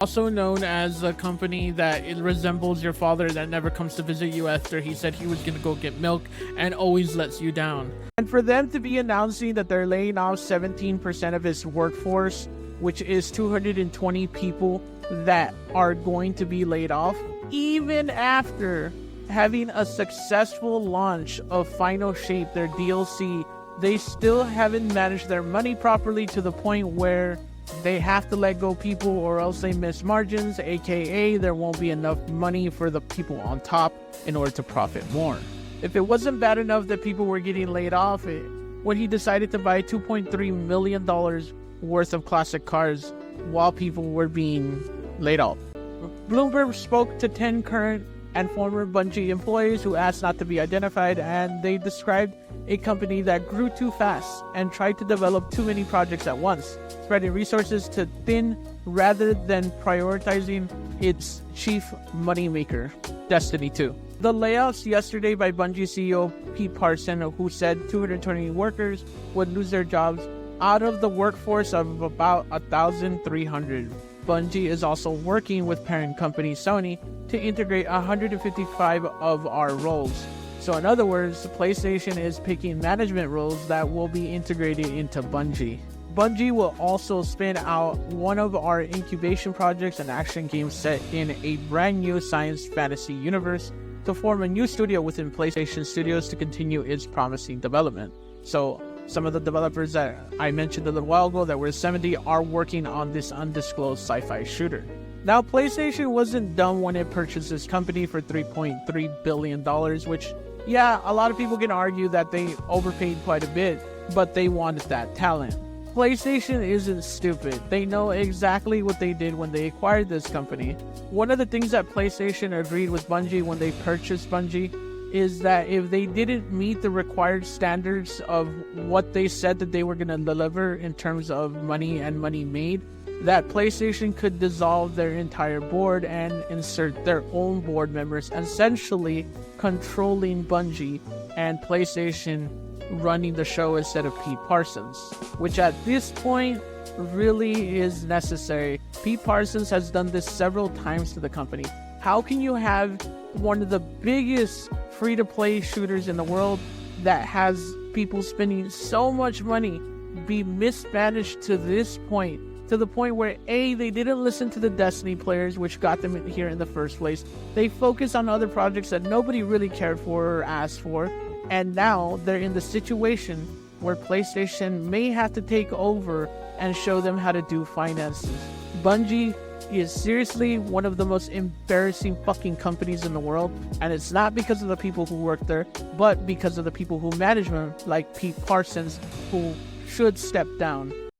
Also known as a company that it resembles your father that never comes to visit you after he said he was going to go get milk and always lets you down. And for them to be announcing that they're laying off 17% of its workforce, which is 220 people that are going to be laid off, even after having a successful launch of Final Shape, their DLC, they still haven't managed their money properly to the point where they have to let go people or else they miss margins, aka there won't be enough money for the people on top in order to profit more. If it wasn't bad enough that people were getting laid off, when he decided to buy $2.3 million worth of classic cars while people were being laid off. Bloomberg spoke to 10 current and former Bungie employees who asked not to be identified, and they described a company that grew too fast and tried to develop too many projects at once, spreading resources to thin rather than prioritizing its chief moneymaker, Destiny 2. The layoffs yesterday by Bungie CEO Pete Parson, who said 220 workers would lose their jobs out of the workforce of about 1,300. Bungie is also working with parent company Sony to integrate 155 of our roles. So in other words, PlayStation is picking management roles that will be integrated into Bungie. Bungie will also spin out one of our incubation projects, an action game set in a brand new science fantasy universe, to form a new studio within PlayStation Studios to continue its promising development. So some of the developers that I mentioned a little while ago that were 70 are working on this undisclosed sci-fi shooter. Now, PlayStation wasn't dumb when it purchased this company for $3.3 billion, which, yeah, a lot of people can argue that they overpaid quite a bit, but they wanted that talent. PlayStation isn't stupid. They know exactly what they did when they acquired this company. One of the things that PlayStation agreed with Bungie when they purchased Bungie is that if they didn't meet the required standards of what they said that they were going to deliver in terms of money and money made, that PlayStation could dissolve their entire board and insert their own board members, essentially controlling Bungie and PlayStation running the show instead of Pete Parsons, which at this point really is necessary. Pete Parsons has done this several times to the company. How can you have one of the biggest free-to-play shooters in the world that has people spending so much money be mismanaged to this point? To the point where A, they didn't listen to the Destiny players, which got them here in the first place. They focused on other projects that nobody really cared for or asked for. And now they're in the situation where PlayStation may have to take over and show them how to do finances. Bungie is seriously one of the most embarrassing fucking companies in the world. And it's not because of the people who work there, but because of the people who manage them, like Pete Parsons, who should step down.